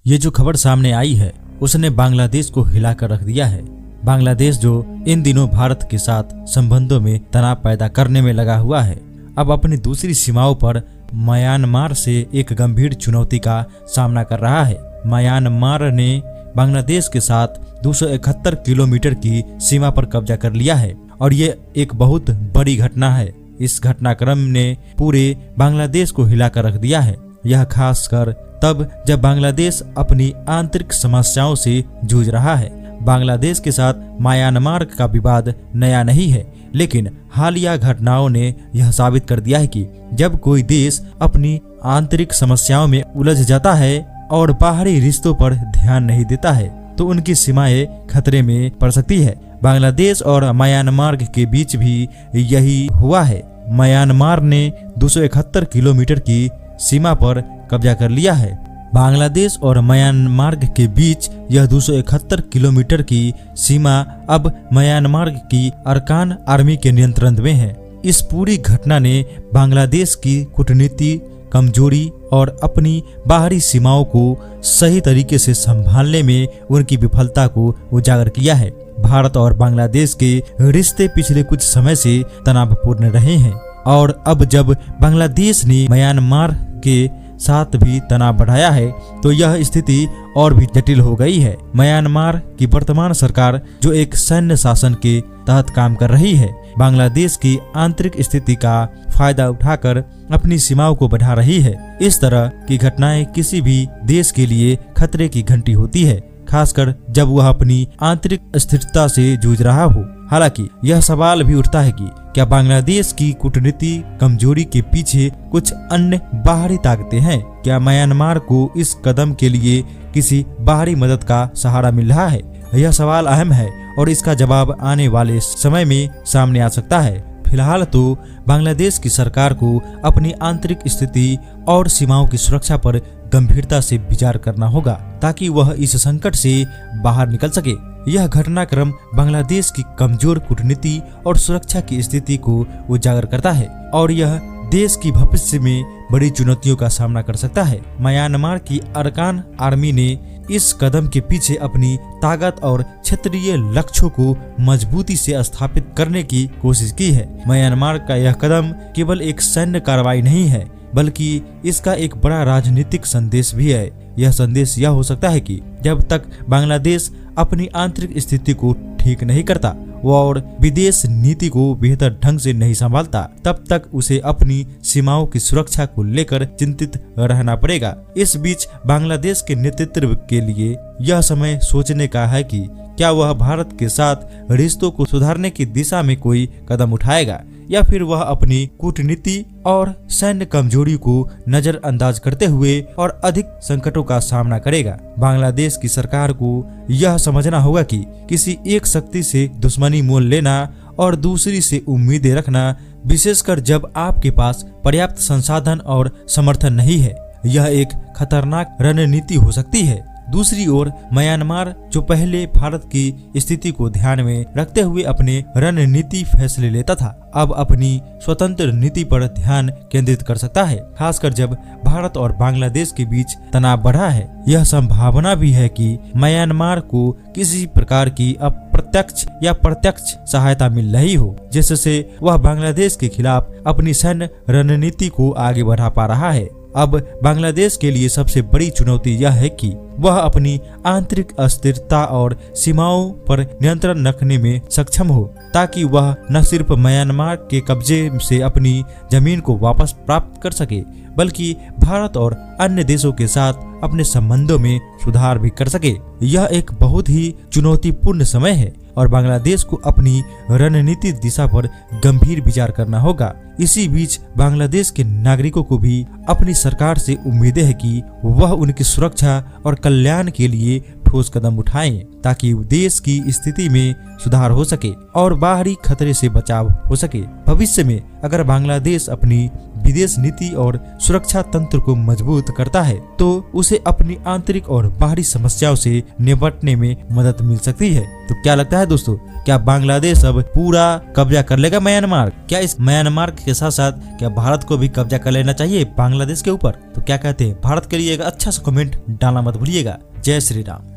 ये जो खबर सामने आई है उसने बांग्लादेश को हिलाकर रख दिया है। बांग्लादेश जो इन दिनों भारत के साथ संबंधों में तनाव पैदा करने में लगा हुआ है, अब अपनी दूसरी सीमाओं पर म्यांमार से एक गंभीर चुनौती का सामना कर रहा है। म्यांमार ने बांग्लादेश के साथ 271 किलोमीटर की सीमा पर कब्जा कर लिया है और ये एक बहुत बड़ी घटना है। इस घटनाक्रम ने पूरे बांग्लादेश को हिलाकर रख दिया है। यह खासकर तब जब बांग्लादेश अपनी आंतरिक समस्याओं से जूझ रहा है। बांग्लादेश के साथ म्यांमार का विवाद नया नहीं है, लेकिन हालिया घटनाओं ने यह साबित कर दिया है कि जब कोई देश अपनी आंतरिक समस्याओं में उलझ जाता है और बाहरी रिश्तों पर ध्यान नहीं देता है तो उनकी सीमाएं खतरे में पड़ सकती है। बांग्लादेश और म्यांमार के बीच भी यही हुआ है। म्यांमार ने 271 किलोमीटर की सीमा पर कब्जा कर लिया है। बांग्लादेश और म्यांमार के बीच यह 271 किलोमीटर की सीमा अब म्यांमार की अरकान आर्मी के नियंत्रण में है। इस पूरी घटना ने बांग्लादेश की कूटनीति कमजोरी और अपनी बाहरी सीमाओं को सही तरीके से संभालने में उनकी विफलता को उजागर किया है। भारत और बांग्लादेश के रिश्ते पिछले कुछ समय से तनावपूर्ण रहे हैं और अब जब बांग्लादेश ने म्यांमार के साथ भी तनाव बढ़ाया है तो यह स्थिति और भी जटिल हो गई है। म्यांमार की वर्तमान सरकार जो एक सैन्य शासन के तहत काम कर रही है, बांग्लादेश की आंतरिक स्थिति का फायदा उठाकर अपनी सीमाओं को बढ़ा रही है। इस तरह की घटनाएं किसी भी देश के लिए खतरे की घंटी होती है, खासकर जब वह अपनी आंतरिक स्थिरता से जूझ रहा हो। हालांकि यह सवाल भी उठता है कि क्या बांग्लादेश की कूटनीति कमजोरी के पीछे कुछ अन्य बाहरी ताकतें हैं? क्या म्यांमार को इस कदम के लिए किसी बाहरी मदद का सहारा मिल रहा है? यह सवाल अहम है और इसका जवाब आने वाले समय में सामने आ सकता है। फिलहाल तो बांग्लादेश की सरकार को अपनी आंतरिक स्थिति और सीमाओं की सुरक्षा पर गंभीरता से विचार करना होगा ताकि वह इस संकट से बाहर निकल सके। यह घटनाक्रम बांग्लादेश की कमजोर कूटनीति और सुरक्षा की स्थिति को उजागर करता है और यह देश की भविष्य में बड़ी चुनौतियों का सामना कर सकता है। म्यांमार की अरकान आर्मी ने इस कदम के पीछे अपनी ताकत और क्षेत्रीय लक्ष्यों को मजबूती से स्थापित करने की कोशिश की है। म्यांमार का यह कदम केवल एक सैन्य कार्रवाई नहीं है, बल्कि इसका एक बड़ा राजनीतिक संदेश भी है। यह संदेश यह हो सकता है कि जब तक बांग्लादेश अपनी आंतरिक स्थिति को ठीक नहीं करता और विदेश नीति को बेहतर ढंग से नहीं संभालता, तब तक उसे अपनी सीमाओं की सुरक्षा को लेकर चिंतित रहना पड़ेगा। इस बीच बांग्लादेश के नेतृत्व के लिए यह समय सोचने का है कि क्या वह भारत के साथ रिश्तों को सुधारने की दिशा में कोई कदम उठाएगा या फिर वह अपनी कूटनीति और सैन्य कमजोरी को नजरअंदाज करते हुए और अधिक संकटों का सामना करेगा। बांग्लादेश की सरकार को यह समझना होगा कि किसी एक शक्ति से दुश्मनी मोल लेना और दूसरी से उम्मीदें रखना, विशेषकर जब आपके पास पर्याप्त संसाधन और समर्थन नहीं है, यह एक खतरनाक रणनीति हो सकती है। दूसरी ओर म्यांमार जो पहले भारत की स्थिति को ध्यान में रखते हुए अपने रणनीति फैसले लेता था, अब अपनी स्वतंत्र नीति पर ध्यान केंद्रित कर सकता है, खासकर जब भारत और बांग्लादेश के बीच तनाव बढ़ा है। यह संभावना भी है कि म्यांमार को किसी प्रकार की अप्रत्यक्ष या प्रत्यक्ष सहायता मिल रही हो, जिससे वह बांग्लादेश के खिलाफ अपनी सैन्य रणनीति को आगे बढ़ा पा रहा है। अब बांग्लादेश के लिए सबसे बड़ी चुनौती यह है कि वह अपनी आंतरिक अस्थिरता और सीमाओं पर नियंत्रण रखने में सक्षम हो, ताकि वह न सिर्फ म्यांमार के कब्जे से अपनी जमीन को वापस प्राप्त कर सके, बल्कि भारत और अन्य देशों के साथ अपने संबंधों में सुधार भी कर सके। यह एक बहुत ही चुनौतीपूर्ण समय है और बांग्लादेश को अपनी रणनीति दिशा पर गंभीर विचार करना होगा। इसी बीच बांग्लादेश के नागरिकों को भी अपनी सरकार से उम्मीदें है कि वह उनकी सुरक्षा और कल्याण के लिए ठोस कदम उठाएं ताकि देश की स्थिति में सुधार हो सके और बाहरी खतरे से बचाव हो सके। भविष्य में अगर बांग्लादेश अपनी विदेश नीति और सुरक्षा तंत्र को मजबूत करता है तो उसे अपनी आंतरिक और बाहरी समस्याओं से निपटने में मदद मिल सकती है। तो क्या लगता है दोस्तों, क्या बांग्लादेश अब पूरा कब्जा कर लेगा म्यांमार? क्या इस म्यांमार के साथ साथ क्या भारत को भी कब्जा कर लेना चाहिए बांग्लादेश के ऊपर? तो क्या कहते हैं? भारत के लिए एक अच्छा सा कमेंट डालना मत भूलिएगा। जय श्री राम।